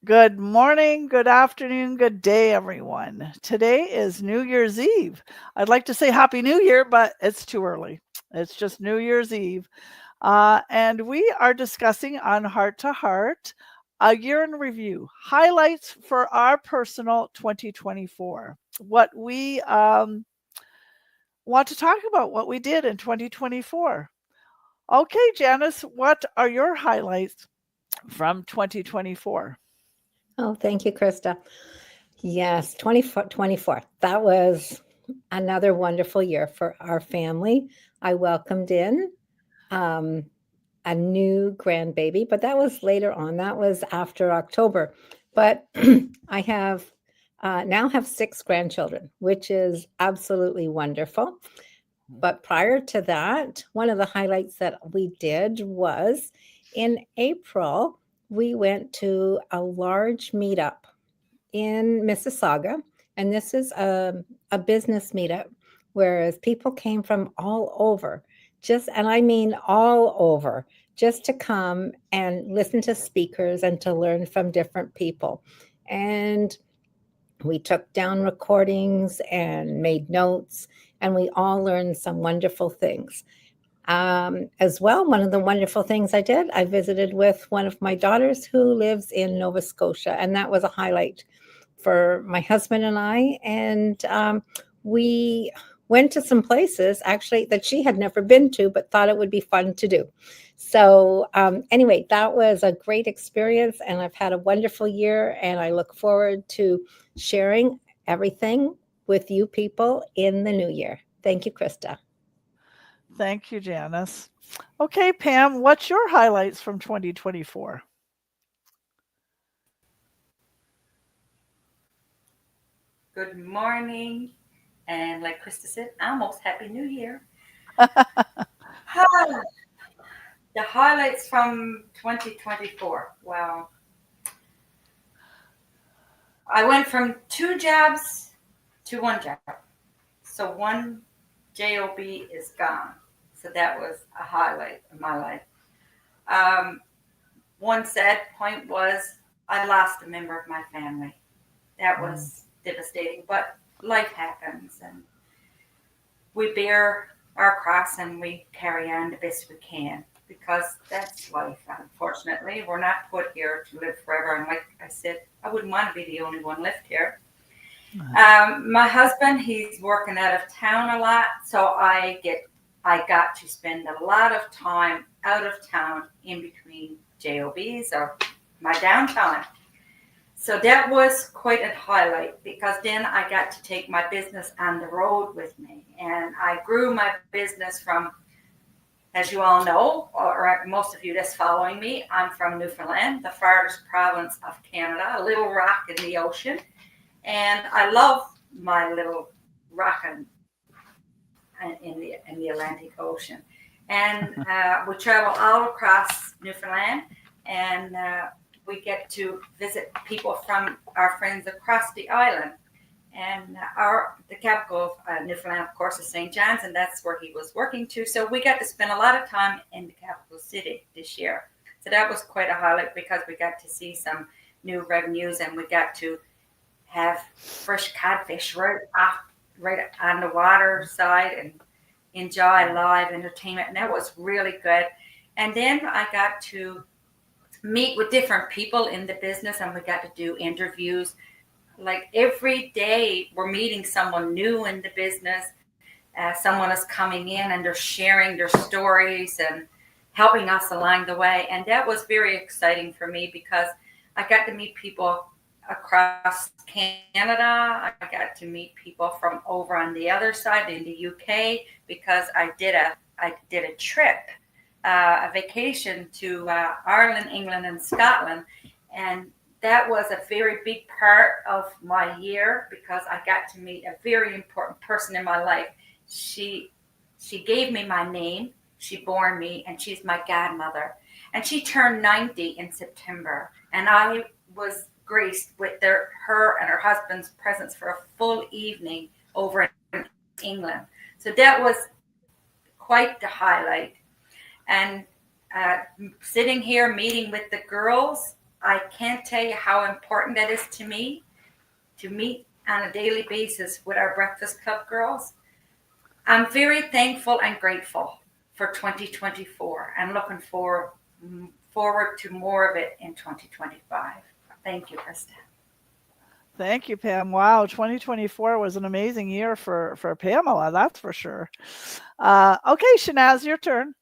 Good morning, good afternoon, good day, everyone. Today is New Year's Eve. I'd like to say Happy New Year, but it's too early. It's just New Year's Eve. And we are discussing on Heart to Heart a year in review, highlights for our personal 2024. What we want to talk about, what we did in 2024. Okay, Janice, what are your highlights from 2024? Oh, thank you, Krista. Yes, 2024. That was another wonderful year for our family. I welcomed in um, a new grandbaby, but that was later on. That was after October. But I have now have six grandchildren, which is absolutely wonderful. But prior to that, one of the highlights that we did was in April, we went to a large meetup in Mississauga, and this is a business meetup, whereas people came from all over, just, and I mean all over, just to come and listen to speakers and to learn from different people. And we took down recordings and made notes, and we all learned some wonderful things. As well, one of the wonderful things I did, I visited with one of my daughters who lives in Nova Scotia, and that was a highlight for my husband and I. And we went to some places actually that she had never been to, but thought it would be fun to do. So, anyway, that was a great experience, and I've had a wonderful year, and I look forward to sharing everything with you people in the new year. Thank you, Krista. Thank you, Janice. Okay, Pam, what's your highlights from 2024? Good morning. And like Krista said, almost Happy New Year. Ah, the highlights from 2024. Well, I went from two jobs to one job. So one job is gone. So that was a highlight of my life. Um, One sad point was I lost a member of my family. That Mm. was devastating, but life happens, and we bear our cross and we carry on the best we can because that's life. Unfortunately, we're not put here to live forever. And like I said, I wouldn't want to be the only one left here. My husband, he's working out of town a lot, so I got to spend a lot of time out of town in between jobs or my downtime. So that was quite a highlight because then I got to take my business on the road with me. And I grew my business from, as you all know, or most of you that's following me, I'm from Newfoundland, the farthest province of Canada, a little rock in the ocean. And I love my little rock in the Atlantic Ocean. And we travel all across Newfoundland, and we get to visit people from our friends across the island. And the capital of Newfoundland, of course, is St. John's, and that's where he was working to. So we got to spend a lot of time in the capital city this year. So that was quite a highlight because we got to see some new revenues, and we got to have fresh codfish right on the water side and enjoy live entertainment. And that was really good. And then I got to meet with different people in the business, and we got to do interviews. Like every day, we're meeting someone new in the business. Someone is coming in and they're sharing their stories and helping us along the way. And that was very exciting for me because I got to meet people across Canada. I got to meet people from over on the other side in the UK because I did a trip, a vacation to Ireland, England, and Scotland, and that was a very big part of my year because I got to meet a very important person in my life. She she gave me my name. She bore me, and she's my godmother. And she turned 90 in September, and I was graced with her and her husband's presence for a full evening over in England. So that was quite the highlight. And uh, sitting here meeting with the girls, I can't tell you how important that is to me to meet on a daily basis with our Breakfast Club girls. I'm very thankful and grateful for 2024 and looking forward to more of it in 2025. Thank you, Krista. Thank you, Pam. Wow, 2024 was an amazing year for Pamela, that's for sure. Okay, Shanaz, your turn.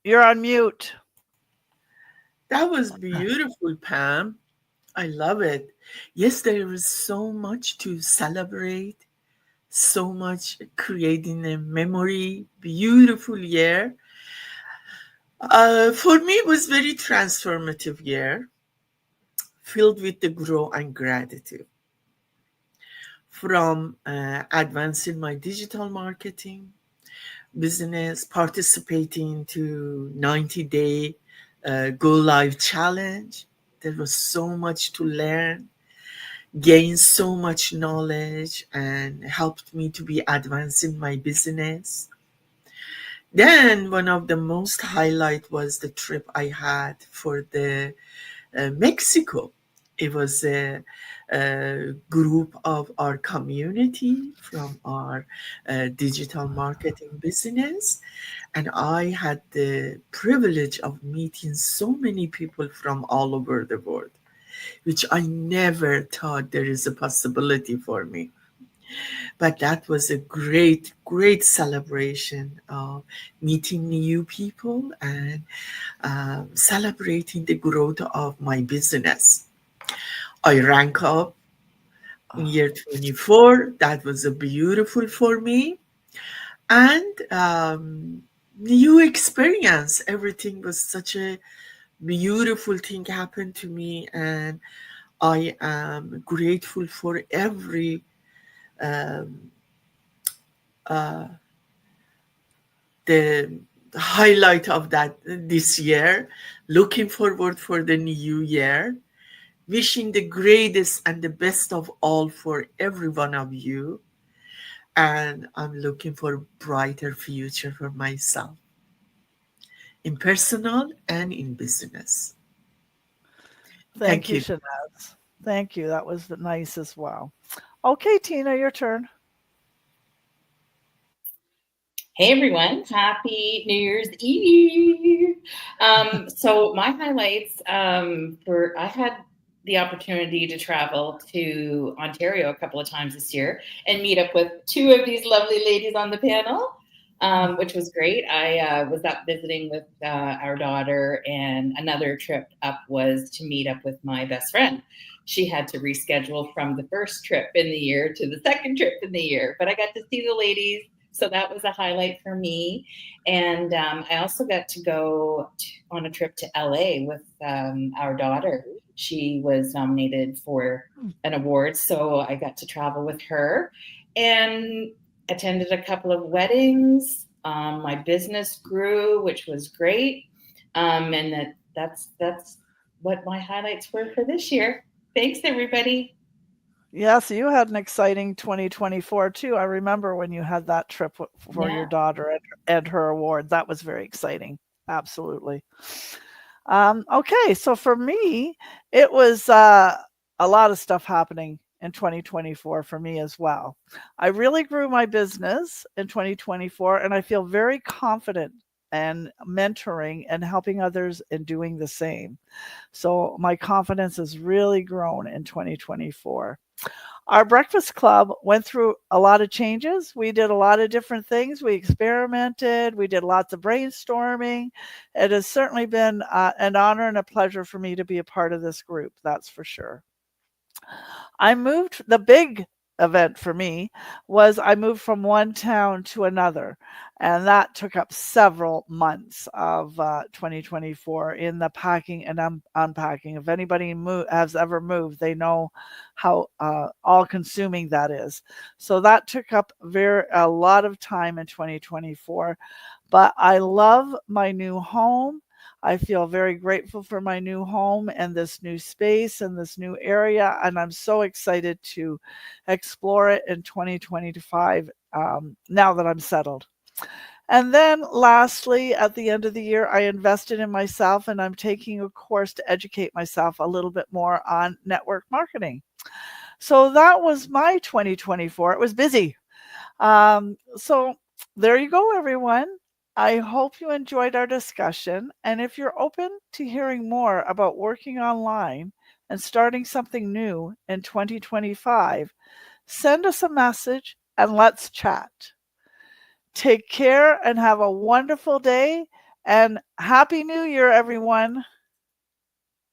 You're on mute. That was beautiful, Pam. I love it. Yes, there is so much to celebrate, so much creating a memory, beautiful year. For me, it was very transformative year, filled with the growth and gratitude. From advancing my digital marketing business, participating to 90-day go live challenge. There was so much to learn, gain so much knowledge, and helped me to be advancing my business. Then one of the most highlight was the trip I had for the Mexico. It was a group of our community from our digital marketing business, and I had the privilege of meeting so many people from all over the world, which I never thought there is a possibility for me. But that was a great, great celebration of meeting new people and celebrating the growth of my business. I rank up in year 24. That was a beautiful for me. And new experience. Everything was such a beautiful thing happened to me. And I am grateful for every um, uh, the highlight of that this year. Looking forward for the new year. Wishing the greatest and the best of all for every one of you. And I'm looking for a brighter future for myself in personal and in business. Thank you, You. Shanaz. Thank you. That was nice as well. Okay, Tina, your turn. Hey everyone, happy New Year's Eve. So my highlights I had the opportunity to travel to Ontario a couple of times this year and meet up with two of these lovely ladies on the panel, which was great. I was up visiting with our daughter, and another trip up was to meet up with my best friend. She had to reschedule from the first trip in the year to the second trip in the year, but I got to see the ladies. So that was a highlight for me. And I also got to go on a trip to LA with our daughter. She was nominated for an award, so I got to travel with her and attended a couple of weddings. My business grew, which was great. And that's what my highlights were for this year. Thanks, everybody. Yes, you had an exciting 2024 too. I remember when you had that trip for your daughter and her award. That was very exciting. Absolutely. Okay, so for me, it was a lot of stuff happening in 2024 for me as well. I really grew my business in 2024, and I feel very confident and mentoring and helping others in doing the same. So my confidence has really grown in 2024. Our breakfast club went through a lot of changes. We did a lot of different things. We experimented. We did lots of brainstorming. It has certainly been an honor and a pleasure for me to be a part of this group. That's for sure. I moved, the big event for me was I moved from one town to another, and that took up several months of 2024 in the packing and unpacking. If anybody has ever moved, they know how all-consuming that is. So that took up a lot of time in 2024. But I love my new home. I feel very grateful for my new home and this new space and this new area, and I'm so excited to explore it in 2025 now that I'm settled. And then lastly, at the end of the year, I invested in myself and I'm taking a course to educate myself a little bit more on network marketing. So that was my 2024. It was busy. So there you go, everyone. I hope you enjoyed our discussion. And if you're open to hearing more about working online and starting something new in 2025, send us a message and let's chat. Take care and have a wonderful day. And Happy New Year, everyone.